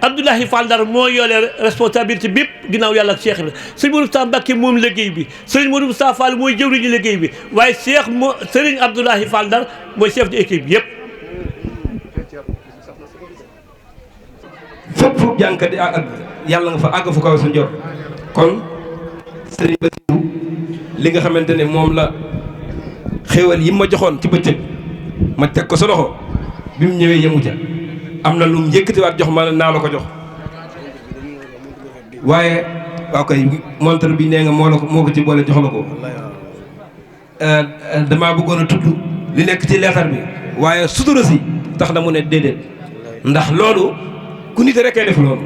Abdoulahi Fall Ndar moo yoolee responsabilité bépp ginnaaw yàlla ak Cheikh Ibrahima sëñ Modou Moustapha Mbacké moom liggéey bi Serigne Modou Moustapha Fall mooy jëwriñ ji liggéey bi waaye Serigne Abdoulahi Fall Ndar mooy chef de équipe bi yëpp fépp fu jànkat di àgg yàlla nga fa àgg fu kaw sa njor kon sëriñ Bassirou li nga xamante ne moom la xéwal yi ma joxoon ci bëccëg ma teg ko sa loxo bi mu ñëwee yemu ca am na lu mu yëkkatiwaat jox ma naa la ko jox waaye waaw kay montre bi nee nga moo ko ci boole jox la ko damaa bëggoon a tudd li nekk ci leetar bi waaye sutura si tax na mu ne déedéet ndax loolu ku nit rek def loolu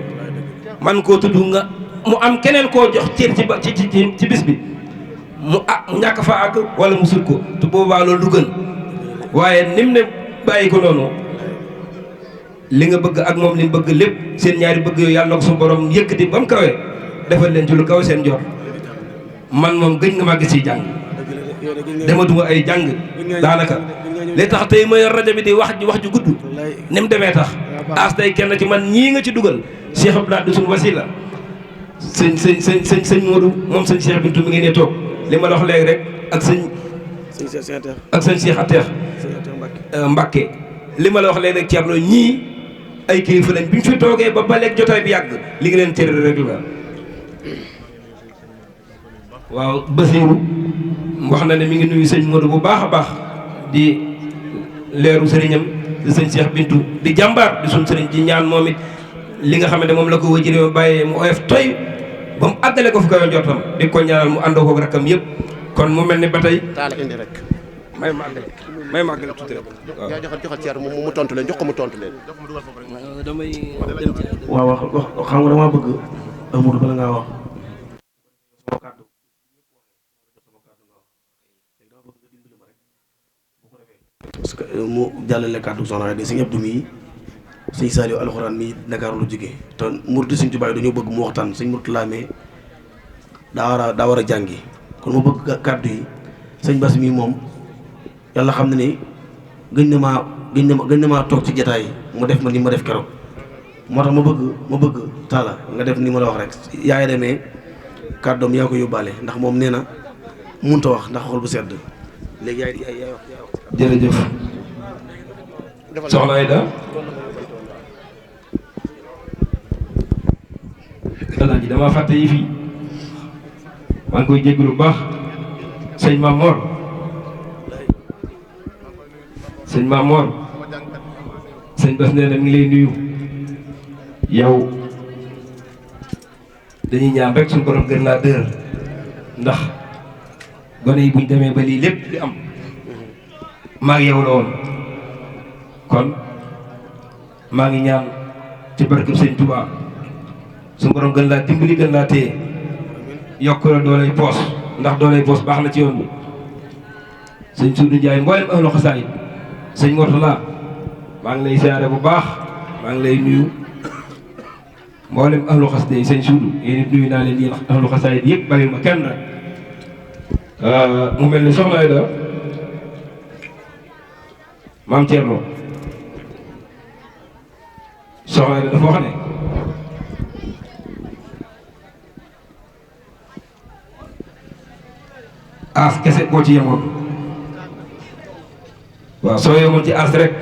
man koo tudd nga mu am keneen koo jox cër ci bis bi mu ñàkk fa àgg wala mu sut ko te boobaa loolu du gën waaye nim ne bàyyi ko noonu li nga bëgg ak moom li bëgg lépp seen ñaari bëgg yooyu yàlla na ko suñu borom yëkkati ba mu kawee defal leen ci lu kaw seen jor man moom gëj nga maa gis ci jàng dematuma ay jàng daanaka li tax tey ma yor rajo bi di wax ju gudd ni mu demee tax as day kenn ci man ñii nga ci dugal Cheikh Abdoulaye suñu wasila sëñ Modou moom sëñ Cheikh Bintou mi ngi ne toog li ma la wax léegi rek ak sëñ Cheikh Ateex Mbacké li ma la wax léegi rek Thierno ñii ay kilifa lañ bi ñu fi toogee ba léegi jotaay bi yàgg li ngi leen tere rek la. waaw Basiiru wax na ne mi ngi nuyu sëñ Modou bu baax a baax di leeru sëriñam di sëñ Cheikh Bintu di jàmbaar di suñ sëriñ ji ñaan moom it li nga xamante moom la ko wajiree bàyyee mu oyof toy ba mu àggale ko fi koy njortam di ko ñaanal mu àndoo ko rakkam yëpp kon mu mel ni ba tey taala indi rek may màggale tuuti rek waaw joxal ceer mu tontu leen jox ko mu tontu leen damay waaw wax xam nga damaa bëgg Amadou bala ngaa wax sama kàddu parce que mu jàllale kàddu soxna Aida sëñ Abdou mii sëñ Saliou alxuraan mii Dakar lu jógee te murid sëñ Tuubaa dañoo bëgg mu waxtaan sëñ Mourtala mais daa war a jàngi kon ma bëgg kàddu yi sëñ Bass mii moom yàlla xam ne ni gëñ na maa toog ci jataay yi mu def ma ni ma def keroog moo tax ma bëgg Talla nga def ni ma la wax rek yaay demee kàddoom yaa ko yóbbaale ndax moom nee na mënut a wax ndax xol bu sedd léegi yaay wax jërëjëf soxna Aida alaaji dama fàtte yi fii maa ngi koy jégalu bu baax sëñ Mamor sëñ Bass nee na mi ngi lay nuyu yow dañuy ñaan rek suñu borom gën laa dër ndax gone yi buñ demee ba lii lépp di am maa ngi yow la woon kon maa ngi ñaan ci barkeb sëñ Touba suñu borom gën laa dimbali gën laa téye yokk la doolay poos ndax doolay poos baax na ci yoon bi sëñ Suudu Njaay mboolem ahlu xasaayid sëñ Mourtala maa ngi lay siyaare bu baax maa ngi lay nuyu mboolem ahlu xasida yi sëñ Suudu yéen it nuyu naa leen yéen ahlu xasaayid yëpp bàyyi ma kenn rek mu mel ni soxna Aida maam Thierno soxna Aida dafa wax ne aas kese boo ci yemoon waaw soo yemoon ci aas rek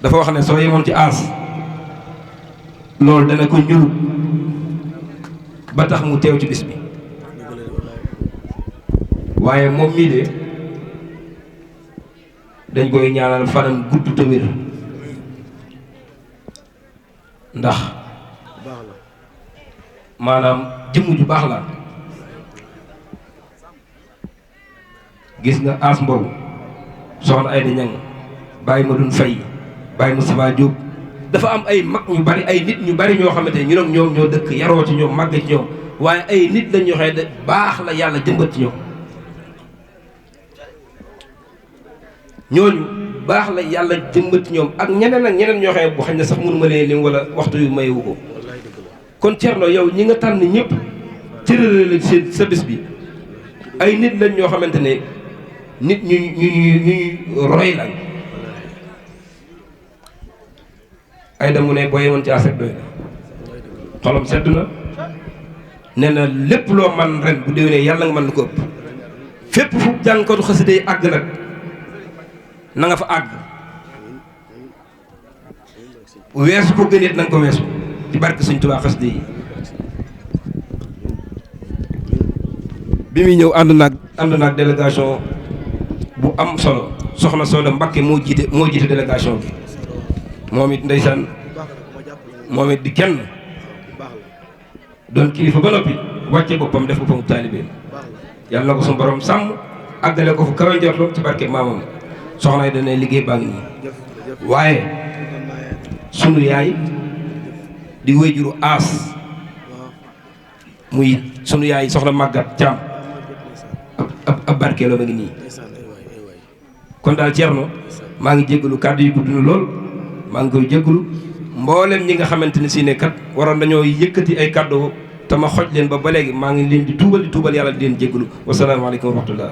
dafa wax ne soo yemoon ci aas loolu dana ko ñulu ba tax mu teew ci bis bi waaye moom mii de dañ koy ñaanal fanam gudd te wér ndax maanaam jëmm ju baax la gis nga as mbow soxna Aida Ñang bàyyi ma dun fay bàyyi Moustapha Diop dafa am ay mag ñu bari ay nit ñu bari ñoo xamante ne ñoom ñoo dëkk yaroo ci ñoom màgg ci ñoom waaye ay nit lañ ñoo xëy de baax la yàlla jëmbat ci ñoom ñooñu baax la yàlla jëmbat ci ñoom ak ñeneen ñoo xam ne bu xañ ne sax mënu ma leen lim wala waxtu yu mayewu ko kon Thierno yow ñi nga tànn ñëpp cërale la seen sa bis bi ay nit lañ ñoo xamante ne nit ñu roy lañ Aida mu ne boo yemoon ci aset doy na xolam sedd na nee na lépp loo man ren bu déwénee yàlla nga mën lu ko ëpp fépp fu jàngkatu xasida yi àgg nag na nga fa àgg weesu ko gëneet na nga ko weesu ci barke Sëñ Tuubaa xasida yi bi muy ñëw ànd naag délégation bu am solo soxna Soda Mbakke moo jiite délégation bi moom it ndeysaan moom it di kenn doon kilifa ba noppi wàcce boppam def boppam taalibe yàlla na ko suñu borom sàmm àggale ko fu kawe njortam ci barke maamam soxna yi dana liggéey baa ngi nii waaye sunu yaay di wéyjuru aas muy sunu yaay soxna màggat caam ab barkeeloo ba ngi nii kon daal Thierno maa ngi jéggalu kàddu yi gudd na lool maa ngi koy jéggalu mboolem ñi nga xamante ne si ne kat waroon dañoo yëkkati ay kàddu te ma xoj leen ba léegi maa ngi leen di tuubal yàlla di leen jéggalu wasalaamaaleykum wa rahmatullah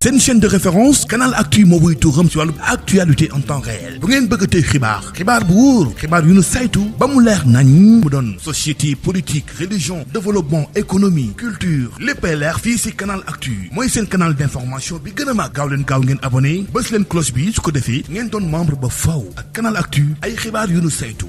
seen chaîne de référence Canal Actu moo wuy turam ci wàllu actualité en temps réel bu ngeen bëgg a tey xibaar bu wóor xibaar yu nu saytu ba mu leer nañ mu doon société politique religion développement économie culture léppay leer fii ci Canal Actu mooy seen canal d'information bi gën a mag gaaw ngeen abonné bës leen cloche bi su ko defee ngeen doon membre ba faw ak Canal Actu ay xibaar yu nu saytu